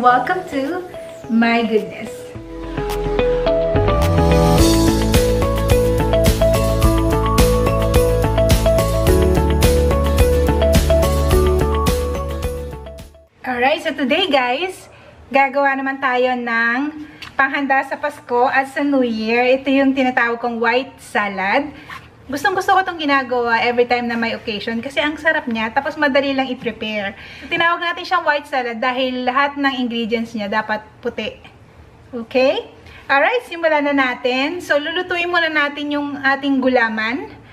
welcome to My Goodness. Alright, so today guys, gagawa naman tayo ng panghanda sa Pasko at sa New Year. Ito yung tinatawag kong white salad. Gustong-gusto ko itong ginagawa every time na may occasion kasi ang sarap niya, tapos madali lang i-prepare. Tinawag natin siyang white salad dahil lahat ng ingredients niya dapat puti. Okay? Alright, simulan na natin. So, lulutuin muna natin yung ating gulaman.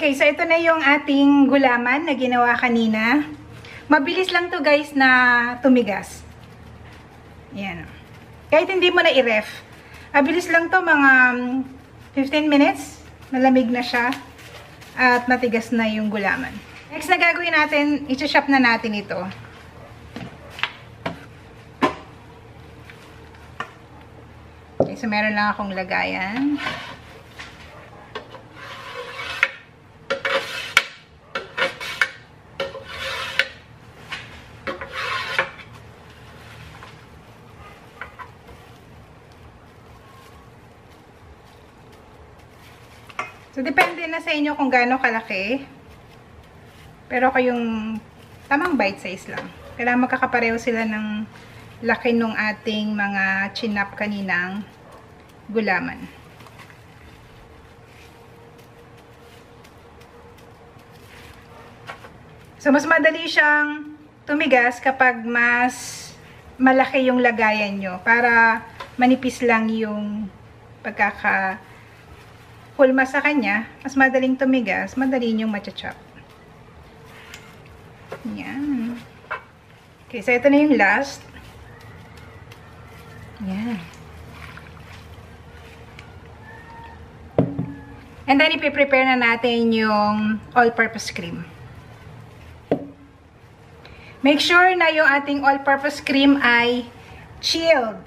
Okay, so ito na yung ating gulaman na ginawa kanina. Mabilis lang to guys na tumigas. Yan. Kahit hindi mo na i-ref. Mabilis lang to, mga 15 minutes. Malamig na siya. At matigas na yung gulaman. Next na gagawin natin, i-chop na natin ito. Okay, so meron lang akong lagayan. So, depende na sa inyo kung gaano kalaki. Pero yung tamang bite size lang. Kailangan magkakapareho sila ng laki nung ating mga chinap kaninang gulaman. So, mas madali siyang tumigas kapag mas malaki yung lagayan nyo. Para manipis lang yung pagkakahulma sa kanya. Mas madaling tumigas, madali yung matcha-chop. Yan. Okay, so ito na yung last. Yan. And then, ipiprepare na natin yung all-purpose cream. Make sure na yung ating all-purpose cream ay chilled.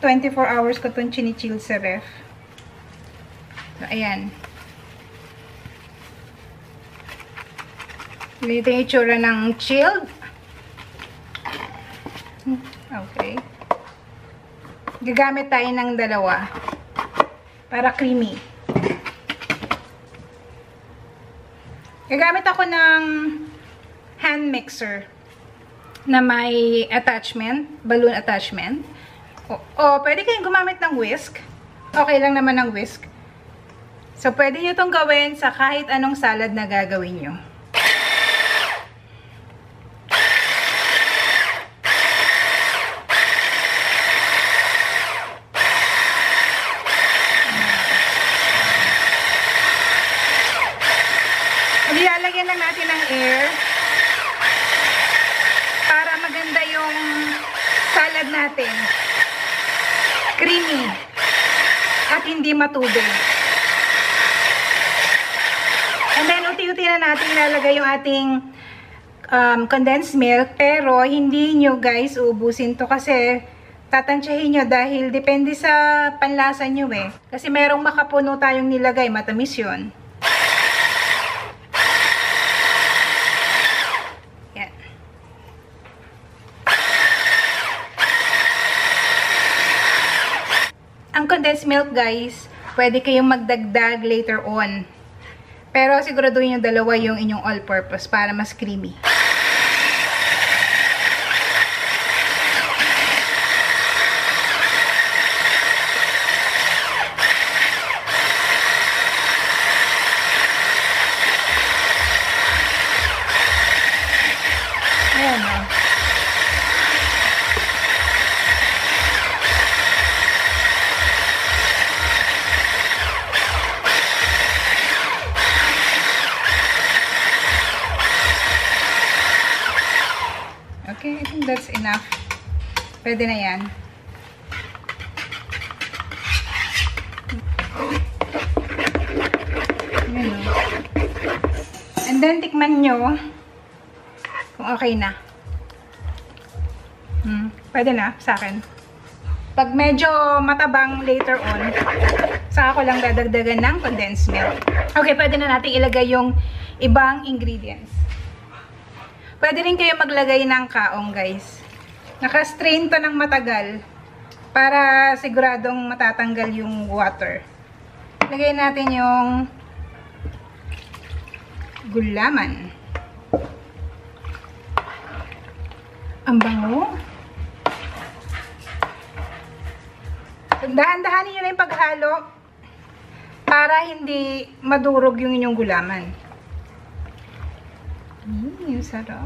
24 hours ko itong chini-chill sa ref. So, ayan. Ganito yung itsura ng chilled. Okay. Gagamit tayo ng dalawa para creamy. Gagamit ako ng hand mixer na may attachment, balloon attachment. O pwede kayong gumamit ng whisk. Okay lang naman ng whisk. So, pwede nyo itong gawin sa kahit anong salad na gagawin nyo. Ilalagyan lang natin ng air para maganda yung salad natin. Creamy at hindi matubig. And then, unti-unti na natin ilalagay yung ating condensed milk. Pero, hindi nyo guys uubusin to kasi tatansyahin nyo dahil depende sa panlasa nyo eh. Kasi merong makapuno tayong nilagay, matamis yun. Ang condensed milk guys, pwede kayong magdagdag later on. Pero siguraduhin yung dalawa yung inyong all-purpose para mas creamy. Ayan o. Okay, I think that's enough. Pwede na yan. Ayan o. And then, tikman nyo kung okay na. Pwede na sa akin. Pag medyo matabang later on, saka ko lang dadagdagan ng condensed milk. Okay, pwede na natin ilagay yung ibang ingredients. Pwede rin kayo maglagay ng kaong, guys. Naka-strain to ng matagal para siguradong matatanggal yung water. Lagay natin yung gulaman. Ang bango. Dahan-dahanin nyo na yung paghalo para hindi madurog yung inyong gulaman. Yung sarap.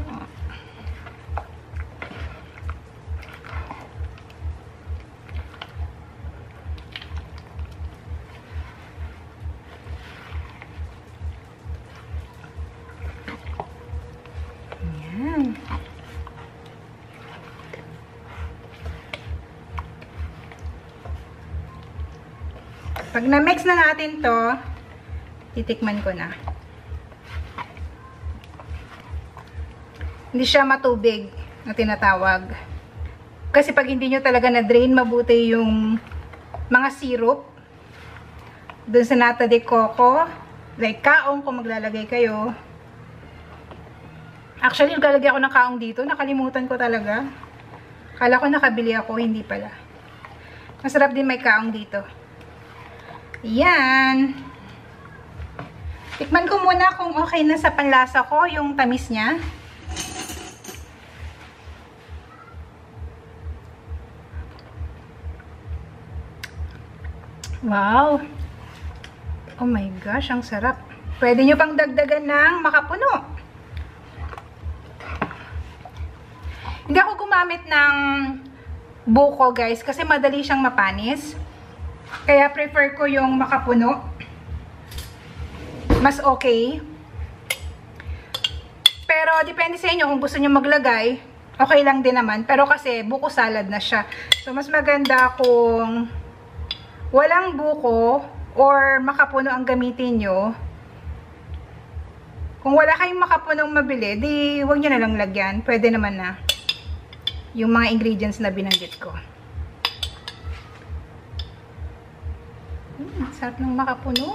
Pag na-mix na natin to, titikman ko na. Hindi siya matubig na tinatawag. Kasi pag hindi nyo talaga na-drain mabuti yung mga syrup dun sa nata de coco, like kaong kung maglalagay kayo. Actually, naglalagay ako ng kaong dito. Nakalimutan ko talaga. Kala ko nakabili ako, hindi pala. Masarap din may kaong dito. Yan. Tikman ko muna kung okay na sa panlasa ko yung tamis niya. Wow! Oh my gosh, ang sarap. Pwede nyo pang dagdagan ng makapuno. Hindi ako gumamit ng buko, guys, kasi madali siyang mapanis. Kaya prefer ko yung makapuno. Mas okay. Pero depende sa inyo kung gusto nyo maglagay. Okay lang din naman. Pero kasi buko salad na siya. So mas maganda kung walang buko or makapuno ang gamitin nyo. Kung wala kayong makapunong mabili, di huwag nyo na lang lagyan. Pwede naman na yung mga ingredients na binanggit ko. Sarap ng makapuno.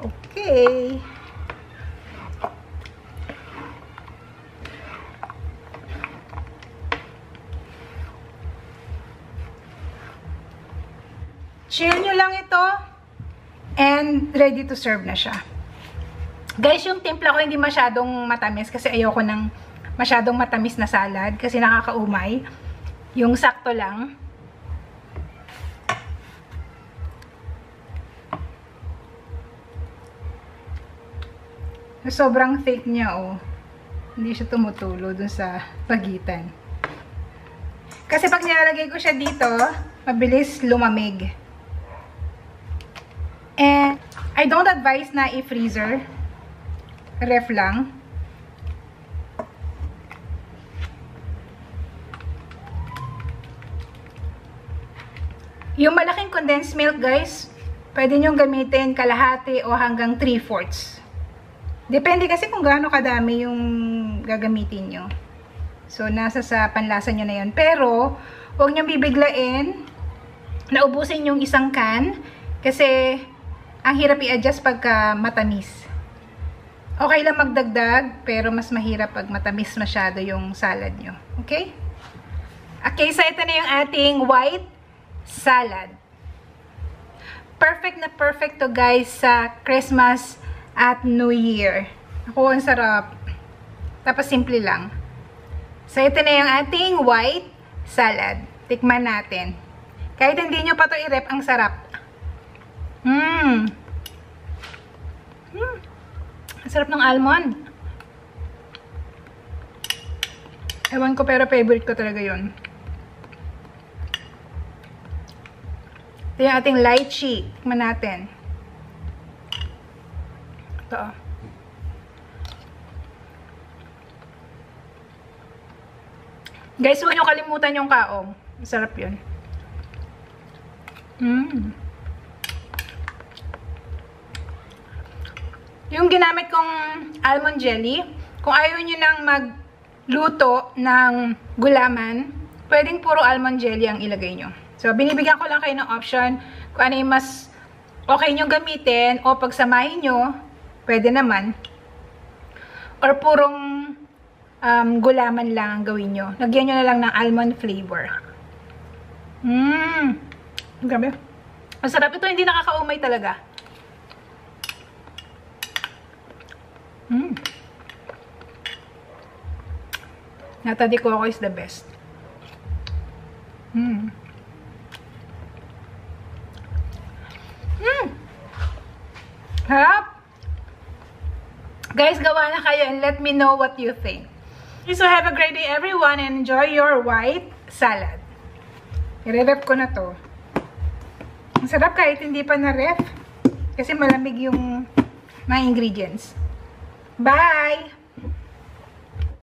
Okay. Chill nyo lang ito and ready to serve na siya. Guys, yung timpla ko hindi masyadong matamis kasi ayoko ng masyadong matamis na salad kasi nakakaumay. Yung sakto lang. Sobrang thick niya, oh. Hindi siya tumutulo dun sa pagitan. Kasi pag nilalagay ko siya dito, mabilis lumamig. And I don't advise na i-freezer. Ref lang. Yung malaking condensed milk, guys, pwede nyo gamitin kalahati o hanggang 3/4. Depende kasi kung gaano kadami yung gagamitin nyo. So, nasa sa panlasa nyo na yun. Pero, huwag nyo bibiglain na ubusin yung isang can kasi ang hirap i-adjust pagka matamis. Okay lang magdagdag, pero mas mahirap pag matamis masyado yung salad nyo. Okay? Okay, so ito na yung ating white salad. Perfect na perfect to, guys, sa Christmas at New Year. Ako, ang sarap. Tapos simple lang. So ito na yung ating white salad. Tikman natin. Kahit hindi nyo pa to i-rep, ang sarap. Ang sarap ng almond. Ewan ko, pero favorite ko talaga yun. Ito yung ating lychee. Tikman natin. Ito. Guys, huwag nyo kalimutan yung kaong. Masarap yun. Yung ginamit kong almond jelly, kung ayaw nyo nang magluto ng gulaman, pwedeng puro almond jelly ang ilagay nyo. So, binibigyan ko lang kayo ng option kung ano yung mas okay nyo gamitin o pagsamahin nyo, pwede naman. Or purong gulaman lang ang gawin nyo. Lagyan nyo na lang ng almond flavor. Grabe. Ang sarap ito, hindi nakakaumay talaga. Nata de coco is the best. Harap! Guys, gawa na kayo and let me know what you think. So have a great day everyone and enjoy your white salad. I-ref ko na to. Ang sarap kahit hindi pa na-ref. Kasi malamig yung mga ingredients. Bye!